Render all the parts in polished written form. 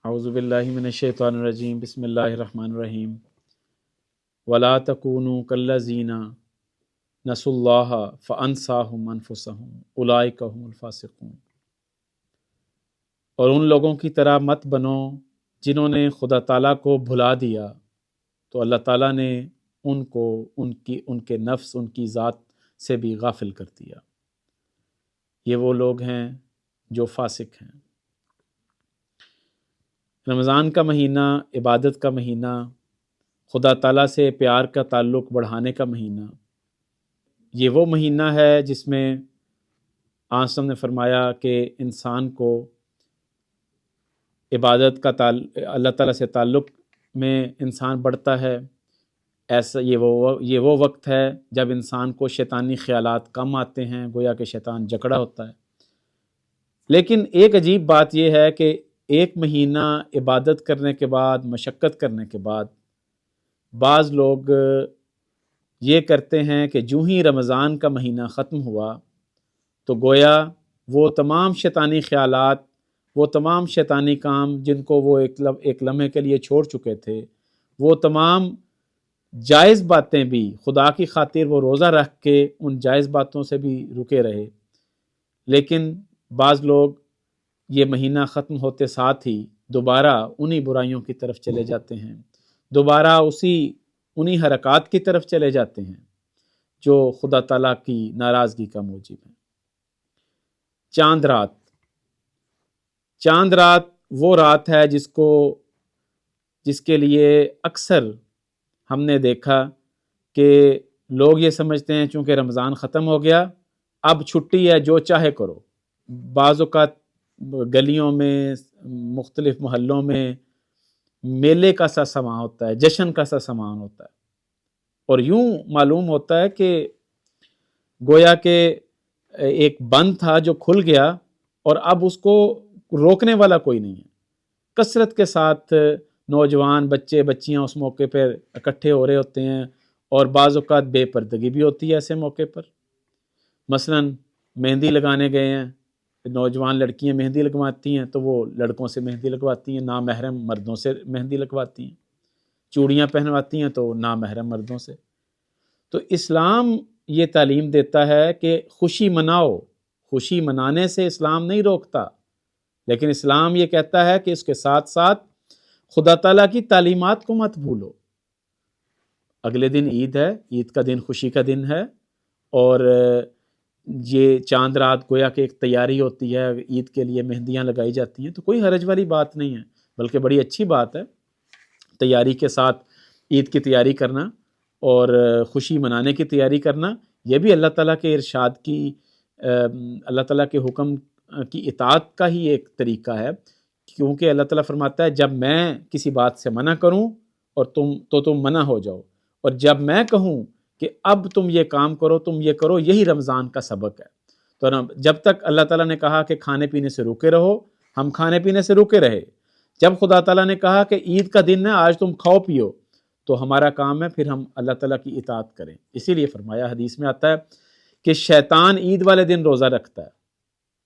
اعوذ باللہ من الشیطان الرجیم بسم اللہ الرحمن الرحیم ولا تکونوا کالذین نسوا اللہ فانساہم انفسہم اولئک هم الفاسقون۔ اور ان لوگوں کی طرح مت بنو جنہوں نے خدا تعالیٰ کو بھلا دیا تو اللہ تعالیٰ نے ان کو ان کے نفس ان کی ذات سے بھی غافل کر دیا۔ یہ وہ لوگ ہیں جو فاسق ہیں۔ رمضان کا مہینہ عبادت کا مہینہ، خدا تعالیٰ سے پیار کا تعلق بڑھانے کا مہینہ، یہ وہ مہینہ ہے جس میں آسم نے فرمایا کہ انسان کو عبادت کا اللہ تعالیٰ سے تعلق میں انسان بڑھتا ہے۔ ایسا یہ وہ وقت ہے جب انسان کو شیطانی خیالات کم آتے ہیں، گویا کہ شیطان جکڑا ہوتا ہے۔ لیکن ایک عجیب بات یہ ہے کہ ایک مہینہ عبادت کرنے کے بعد، مشقت کرنے کے بعد، بعض لوگ یہ کرتے ہیں کہ جو ہی رمضان کا مہینہ ختم ہوا تو گویا وہ تمام شیطانی خیالات، وہ تمام شیطانی کام جن کو وہ ایک لمحے کے لیے چھوڑ چکے تھے، وہ تمام جائز باتیں بھی خدا کی خاطر وہ روزہ رکھ کے ان جائز باتوں سے بھی رکے رہے۔ لیکن بعض لوگ یہ مہینہ ختم ہوتے ساتھ ہی دوبارہ انہی برائیوں کی طرف چلے جاتے ہیں، دوبارہ انہی حرکات کی طرف چلے جاتے ہیں جو خدا تعالیٰ کی ناراضگی کا موجب ہے۔ چاند رات وہ رات ہے جس کے لیے اکثر ہم نے دیکھا کہ لوگ یہ سمجھتے ہیں چونکہ رمضان ختم ہو گیا اب چھٹی ہے، جو چاہے کرو۔ بعض اوقات گلیوں میں، مختلف محلوں میں میلے کا سا سماں ہوتا ہے، جشن کا سا سامان ہوتا ہے، اور یوں معلوم ہوتا ہے کہ گویا کہ ایک بند تھا جو کھل گیا اور اب اس کو روکنے والا کوئی نہیں ہے۔ کثرت کے ساتھ نوجوان بچے بچیاں اس موقع پر اکٹھے ہو رہے ہوتے ہیں، اور بعض اوقات بے پردگی بھی ہوتی ہے ایسے موقع پر۔ مثلاً مہندی لگانے گئے ہیں، نوجوان لڑکیاں مہندی لگواتی ہیں تو وہ لڑکوں سے مہندی لگواتی ہیں، نامحرم مردوں سے مہندی لگواتی ہیں، چوڑیاں پہنواتی ہیں تو نامحرم مردوں سے۔ تو اسلام یہ تعلیم دیتا ہے کہ خوشی مناؤ، خوشی منانے سے اسلام نہیں روکتا، لیکن اسلام یہ کہتا ہے کہ اس کے ساتھ ساتھ خدا تعالیٰ کی تعلیمات کو مت بھولو۔ اگلے دن عید ہے، عید کا دن خوشی کا دن ہے، اور یہ چاند رات گویا کہ ایک تیاری ہوتی ہے، عید کے لیے مہندیاں لگائی جاتی ہیں، تو کوئی حرج والی بات نہیں ہے، بلکہ بڑی اچھی بات ہے تیاری کے ساتھ عید کی تیاری کرنا اور خوشی منانے کی تیاری کرنا۔ یہ بھی اللہ تعالیٰ کے ارشاد کی، اللہ تعالیٰ کے حکم کی اطاعت کا ہی ایک طریقہ ہے، کیونکہ اللہ تعالیٰ فرماتا ہے جب میں کسی بات سے منع کروں اور تم منع ہو جاؤ، اور جب میں کہوں کہ اب تم یہ کام کرو، تم یہ کرو، یہی رمضان کا سبق ہے۔ تو جب تک اللہ تعالیٰ نے کہا کہ کھانے پینے سے روکے رہو، ہم کھانے پینے سے روکے رہے۔ جب خدا تعالیٰ نے کہا کہ عید کا دن ہے آج تم کھاؤ پیو، تو ہمارا کام ہے پھر ہم اللہ تعالیٰ کی اطاعت کریں۔ اسی لیے فرمایا، حدیث میں آتا ہے کہ شیطان عید والے دن روزہ رکھتا ہے۔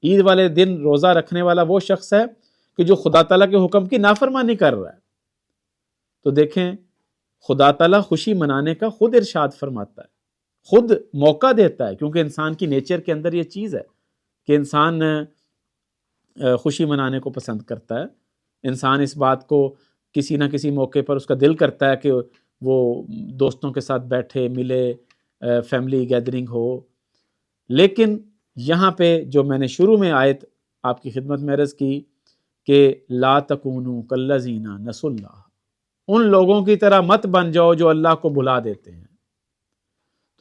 عید والے دن روزہ رکھنے والا وہ شخص ہے کہ جو خدا تعالیٰ کے حکم کی نافرمانی کر رہا ہے۔ تو دیکھیں، خدا تعالیٰ خوشی منانے کا خود ارشاد فرماتا ہے، خود موقع دیتا ہے، کیونکہ انسان کی نیچر کے اندر یہ چیز ہے کہ انسان خوشی منانے کو پسند کرتا ہے۔ انسان اس بات کو کسی نہ کسی موقع پر اس کا دل کرتا ہے کہ وہ دوستوں کے ساتھ بیٹھے ملے، فیملی گیدرنگ ہو۔ لیکن یہاں پہ جو میں نے شروع میں آیت آپ کی خدمت میں عرض کی کہ لا تکونوا کالذین نسوا اللہ، ان لوگوں کی طرح مت بن جاؤ جو اللہ کو بھلا دیتے ہیں۔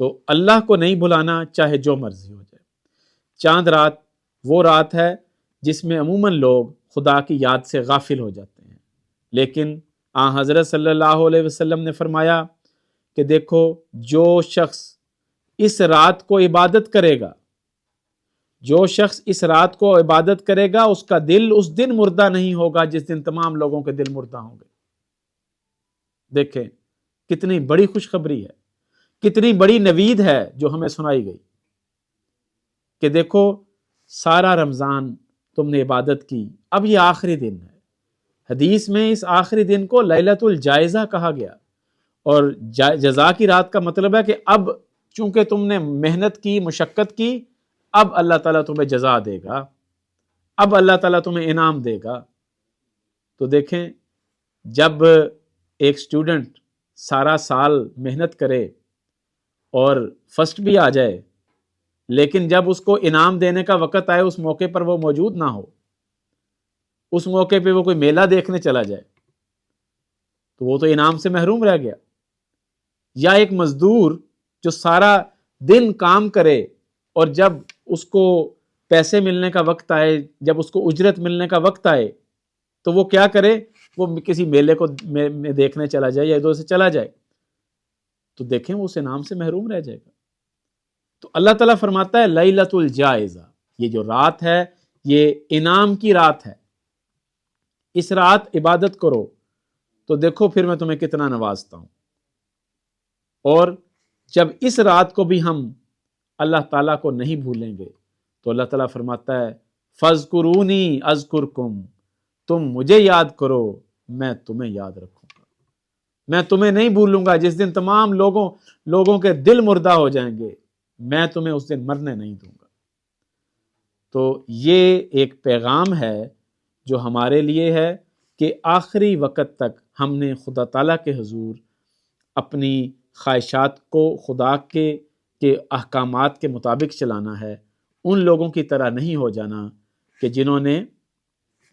تو اللہ کو نہیں بھلانا چاہے جو مرضی ہو جائے۔ چاند رات وہ رات ہے جس میں عموماً لوگ خدا کی یاد سے غافل ہو جاتے ہیں، لیکن حضرت صلی اللہ علیہ وسلم نے فرمایا کہ دیکھو، جو شخص اس رات کو عبادت کرے گا، جو شخص اس رات کو عبادت کرے گا، اس کا دل اس دن مردہ نہیں ہوگا جس دن تمام لوگوں کے دل مردہ ہوں گے۔ دیکھیں کتنی بڑی خوشخبری ہے، کتنی بڑی نوید ہے جو ہمیں سنائی گئی کہ دیکھو، سارا رمضان تم نے عبادت کی، اب یہ آخری دن ہے۔ حدیث میں اس آخری دن کو لیلۃ الجائزہ کہا گیا، اور جزا کی رات کا مطلب ہے کہ اب چونکہ تم نے محنت کی، مشقت کی، اب اللہ تعالیٰ تمہیں جزا دے گا، اب اللہ تعالیٰ تمہیں انعام دے گا۔ تو دیکھیں، جب ایک سٹوڈنٹ سارا سال محنت کرے اور فرسٹ بھی آ جائے، لیکن جب اس کو انعام دینے کا وقت آئے اس موقع پر وہ موجود نہ ہو، اس موقع پہ وہ کوئی میلہ دیکھنے چلا جائے، تو وہ تو انعام سے محروم رہ گیا۔ یا ایک مزدور جو سارا دن کام کرے اور جب اس کو پیسے ملنے کا وقت آئے، جب اس کو اجرت ملنے کا وقت آئے، تو وہ کیا کرے؟ وہ کسی میلے کو میں دیکھنے چلا جائے یا ادھر سے چلا جائے، تو دیکھیں وہ اس انعام سے محروم رہ جائے گا۔ تو اللہ تعالیٰ فرماتا ہے لیلۃ الجائزہ، یہ جو رات ہے یہ انعام کی رات ہے، اس رات عبادت کرو تو دیکھو پھر میں تمہیں کتنا نوازتا ہوں۔ اور جب اس رات کو بھی ہم اللہ تعالیٰ کو نہیں بھولیں گے تو اللہ تعالیٰ فرماتا ہے فَاذْكُرُونِي أَذْكُرْكُمْ، تم مجھے یاد کرو میں تمہیں یاد رکھوں گا، میں تمہیں نہیں بھولوں گا۔ جس دن تمام لوگوں کے دل مردہ ہو جائیں گے، میں تمہیں اس دن مرنے نہیں دوں گا۔ تو یہ ایک پیغام ہے جو ہمارے لیے ہے کہ آخری وقت تک ہم نے خدا تعالیٰ کے حضور اپنی خواہشات کو خدا کے احکامات کے مطابق چلانا ہے۔ ان لوگوں کی طرح نہیں ہو جانا کہ جنہوں نے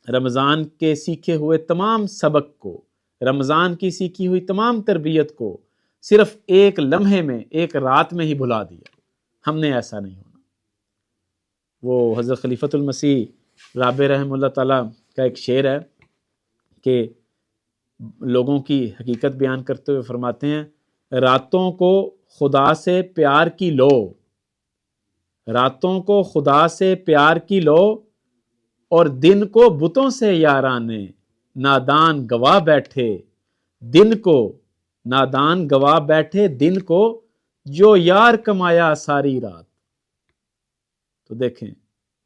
رمضان کے سیکھے ہوئے تمام سبق کو، رمضان کی سیکھی ہوئی تمام تربیت کو صرف ایک لمحے میں، ایک رات میں ہی بھلا دیا۔ ہم نے ایسا نہیں ہونا۔ وہ حضرت خلیفۃ المسیح رابع رحمہ اللہ تعالیٰ کا ایک شعر ہے کہ لوگوں کی حقیقت بیان کرتے ہوئے فرماتے ہیں راتوں کو خدا سے پیار کی لو، راتوں کو خدا سے پیار کی لو، اور دن کو بتوں سے یارانے نادان گواہ بیٹھے، دن کو نادان گواہ بیٹھے، دن کو جو یار کمایا ساری رات۔ تو دیکھیں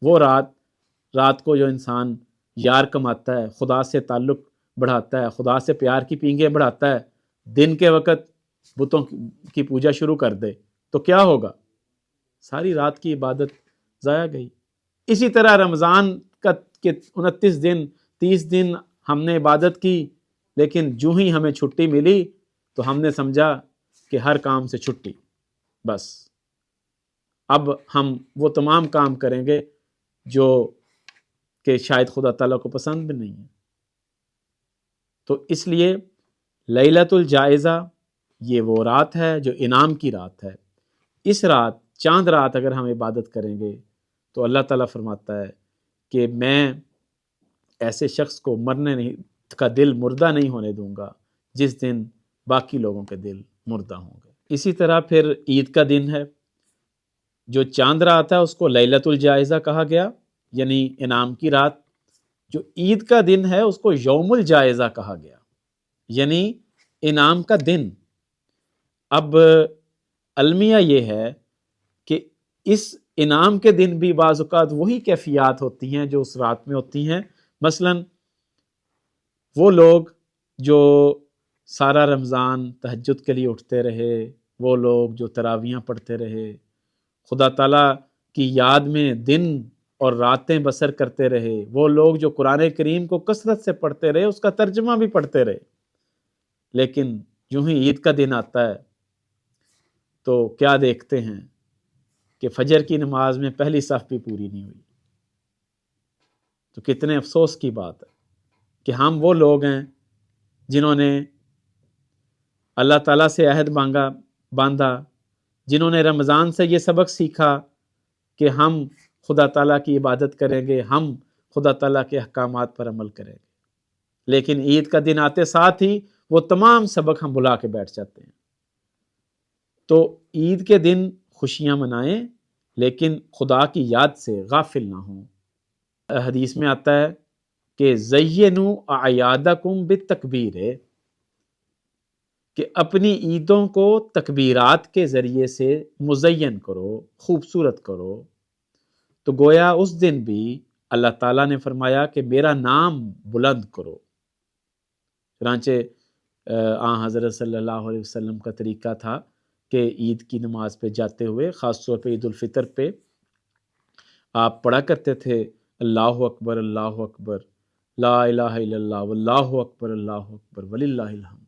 وہ رات کو جو انسان یار کماتا ہے، خدا سے تعلق بڑھاتا ہے، خدا سے پیار کی پینگیں بڑھاتا ہے، دن کے وقت بتوں کی پوجا شروع کر دے تو کیا ہوگا؟ ساری رات کی عبادت ضائع گئی۔ اسی طرح رمضان کے 29 دن 30 دن ہم نے عبادت کی، لیکن جو ہی ہمیں چھٹی ملی تو ہم نے سمجھا کہ ہر کام سے چھٹی، بس اب ہم وہ تمام کام کریں گے جو کہ شاید خدا تعالیٰ کو پسند بھی نہیں ہے۔ تو اس لیے لیلۃ الجائزہ یہ وہ رات ہے جو انعام کی رات ہے۔ اس رات، چاند رات اگر ہم عبادت کریں گے تو اللہ تعالیٰ فرماتا ہے کہ میں ایسے شخص کو کا دل مردہ نہیں ہونے دوں گا جس دن باقی لوگوں کے دل مردہ ہوں گے۔ اسی طرح پھر عید کا دن ہے، جو چاند رات ہے اس کو لیلۃ الجائزہ کہا گیا، یعنی انعام کی رات۔ جو عید کا دن ہے اس کو یوم الجائزہ کہا گیا، یعنی انعام کا دن۔ اب المیہ یہ ہے کہ اس انعام کے دن بھی بعض اوقات وہی کیفیات ہوتی ہیں جو اس رات میں ہوتی ہیں۔ مثلا وہ لوگ جو سارا رمضان تہجد کے لیے اٹھتے رہے، وہ لوگ جو تراویحاں پڑھتے رہے، خدا تعالیٰ کی یاد میں دن اور راتیں بسر کرتے رہے، وہ لوگ جو قرآن کریم کو کثرت سے پڑھتے رہے، اس کا ترجمہ بھی پڑھتے رہے، لیکن یوں ہی عید کا دن آتا ہے تو کیا دیکھتے ہیں کہ فجر کی نماز میں پہلی صف بھی پوری نہیں ہوئی۔ تو کتنے افسوس کی بات ہے کہ ہم وہ لوگ ہیں جنہوں نے اللہ تعالیٰ سے عہد باندھا، جنہوں نے رمضان سے یہ سبق سیکھا کہ ہم خدا تعالیٰ کی عبادت کریں گے، ہم خدا تعالیٰ کے احکامات پر عمل کریں گے، لیکن عید کا دن آتے ساتھ ہی وہ تمام سبق ہم بھلا کے بیٹھ جاتے ہیں۔ تو عید کے دن خوشیاں منائیں، لیکن خدا کی یاد سے غافل نہ ہوں۔ حدیث میں آتا ہے کہ زینوا اعیادکم بالتکبیر، کہ اپنی عیدوں کو تکبیرات کے ذریعے سے مزین کرو، خوبصورت کرو۔ تو گویا اس دن بھی اللہ تعالیٰ نے فرمایا کہ میرا نام بلند کرو، چنانچہ حضرت صلی اللہ علیہ وسلم کا طریقہ تھا کہ عید کی نماز پہ جاتے ہوئے خاص طور پہ عید الفطر پہ آپ پڑھا کرتے تھے اللہ اکبر لا الہ الا اللہ واللہ اکبر وللہ الحمد۔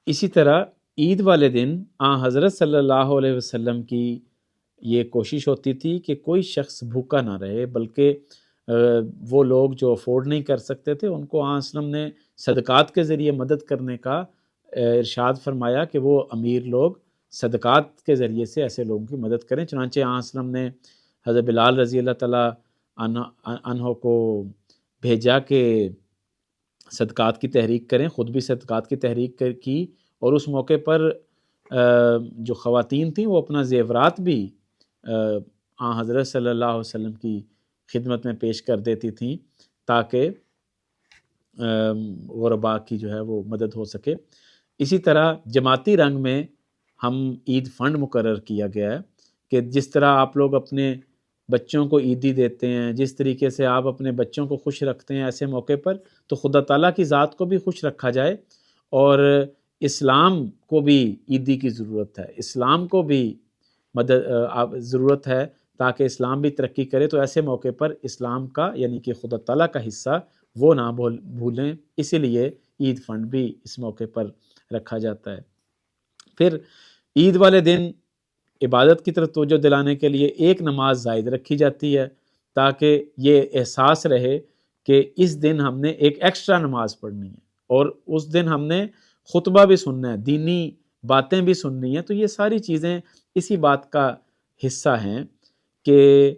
اسی طرح عید والے دن حضرت صلی اللہ علیہ وسلم کی یہ کوشش ہوتی تھی کہ کوئی شخص بھوکا نہ رہے، بلکہ وہ لوگ جو افورڈ نہیں کر سکتے تھے ان کو وسلم نے صدقات کے ذریعے مدد کرنے کا ارشاد فرمایا کہ وہ امیر لوگ صدقات کے ذریعے سے ایسے لوگوں کی مدد کریں۔ چنانچہ وسلم نے حضرت بلال رضی اللہ تعالیٰ عنہ کو بھیجا کہ صدقات کی تحریک کریں، خود بھی صدقات کی تحریک کی، اور اس موقع پر جو خواتین تھیں وہ اپنا زیورات بھی حضرت صلی اللہ علیہ وسلم کی خدمت میں پیش کر دیتی تھیں تاکہ غرباء کی جو ہے وہ مدد ہو سکے۔ اسی طرح جماعتی رنگ میں ہم عید فنڈ مقرر کیا گیا ہے کہ جس طرح آپ لوگ اپنے بچوں کو عیدی دیتے ہیں، جس طریقے سے آپ اپنے بچوں کو خوش رکھتے ہیں ایسے موقع پر، تو خدا تعالیٰ کی ذات کو بھی خوش رکھا جائے، اور اسلام کو بھی عیدی کی ضرورت ہے، اسلام کو بھی ضرورت ہے تاکہ اسلام بھی ترقی کرے۔ تو ایسے موقع پر اسلام کا یعنی کہ خدا تعالیٰ کا حصہ وہ نہ بھولیں، اسی لیے عید فنڈ بھی اس موقع پر رکھا جاتا ہے۔ پھر عید والے دن عبادت کی طرف توجہ دلانے کے لیے ایک نماز زائد رکھی جاتی ہے تاکہ یہ احساس رہے کہ اس دن ہم نے ایک ایکسٹرا نماز پڑھنی ہے، اور اس دن ہم نے خطبہ بھی سننا ہے، دینی باتیں بھی سننی ہیں۔ تو یہ ساری چیزیں اسی بات کا حصہ ہیں کہ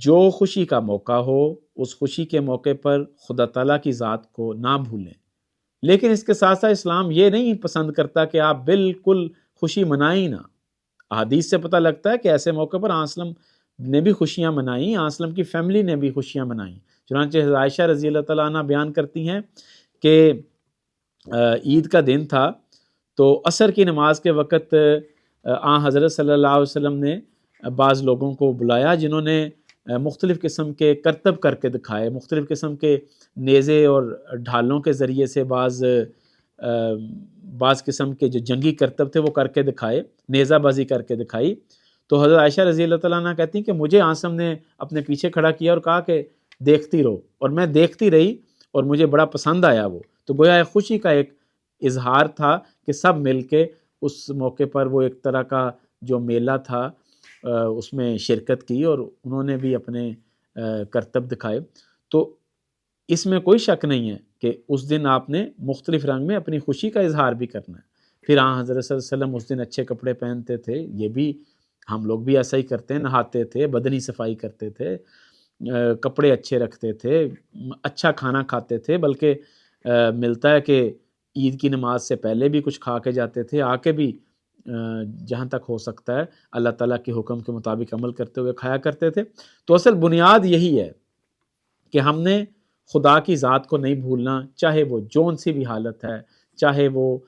جو خوشی کا موقع ہو اس خوشی کے موقع پر خدا تعالیٰ کی ذات کو نہ بھولیں، لیکن اس کے ساتھ ساتھ اسلام یہ نہیں پسند کرتا کہ آپ بالکل خوشی منائیں نہ۔ احادیث سے پتہ لگتا ہے کہ ایسے موقع پر وسلم نے بھی خوشیاں منائیں، وسلم کی فیملی نے بھی خوشیاں منائیں۔ چنانچہ حضرت عائشہ رضی اللہ تعالیٰ عنہ بیان کرتی ہیں کہ عید کا دن تھا تو عصر کی نماز کے وقت حضرت صلی اللہ علیہ وسلم نے بعض لوگوں کو بلایا جنہوں نے مختلف قسم کے کرتب کر کے دکھائے، مختلف قسم کے نیزے اور ڈھالوں کے ذریعے سے بعض قسم کے جو جنگی کرتب تھے وہ کر کے دکھائے، نیزہ بازی کر کے دکھائی۔ تو حضرت عائشہ رضی اللہ تعالیٰ عنہ کہتی ہیں کہ مجھے عاصم نے اپنے پیچھے کھڑا کیا اور کہا کہ دیکھتی رہو، اور میں دیکھتی رہی اور مجھے بڑا پسند آیا وہ۔ تو گویا خوشی کا ایک اظہار تھا کہ سب مل کے اس موقع پر وہ ایک طرح کا جو میلہ تھا اس میں شرکت کی، اور انہوں نے بھی اپنے کرتب دکھائے۔ تو اس میں کوئی شک نہیں ہے کہ اس دن آپ نے مختلف رنگ میں اپنی خوشی کا اظہار بھی کرنا ہے۔ پھر حضرت صلی اللہ علیہ وسلم اس دن اچھے کپڑے پہنتے تھے، یہ بھی ہم لوگ بھی ایسا ہی کرتے ہیں، نہاتے تھے، بدنی صفائی کرتے تھے، کپڑے اچھے رکھتے تھے، اچھا کھانا کھاتے تھے، بلکہ ملتا ہے کہ عید کی نماز سے پہلے بھی کچھ کھا کے جاتے تھے، آ کے بھی جہاں تک ہو سکتا ہے اللہ تعالیٰ کے حکم کے مطابق عمل کرتے ہوئے کھایا کرتے تھے۔ تو اصل بنیاد یہی ہے کہ ہم نے خدا کی ذات کو نہیں بھولنا، چاہے وہ جون سی بھی حالت ہے، چاہے وہ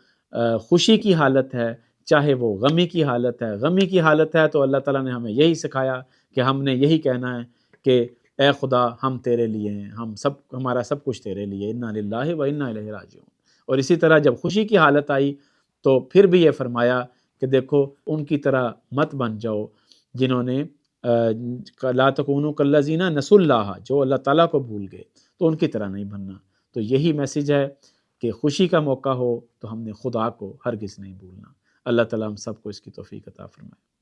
خوشی کی حالت ہے، چاہے وہ غمی کی حالت ہے۔ غمی کی حالت ہے تو اللہ تعالیٰ نے ہمیں یہی سکھایا کہ ہم نے یہی کہنا ہے کہ اے خدا ہم تیرے لیے ہیں، ہمارا سب کچھ تیرے لیے، انا للہ و انا الیہ راجعون۔ اور اسی طرح جب خوشی کی حالت آئی تو پھر بھی یہ فرمایا کہ دیکھو ان کی طرح مت بن جاؤ جنہوں نے لا تکونوا کالذین نسوا اللہ، جو اللہ تعالیٰ کو بھول گئے، تو ان کی طرح نہیں بننا۔ تو یہی میسج ہے کہ خوشی کا موقع ہو تو ہم نے خدا کو ہرگز نہیں بھولنا۔ اللہ تعالیٰ ہم سب کو اس کی توفیق عطا فرمائے۔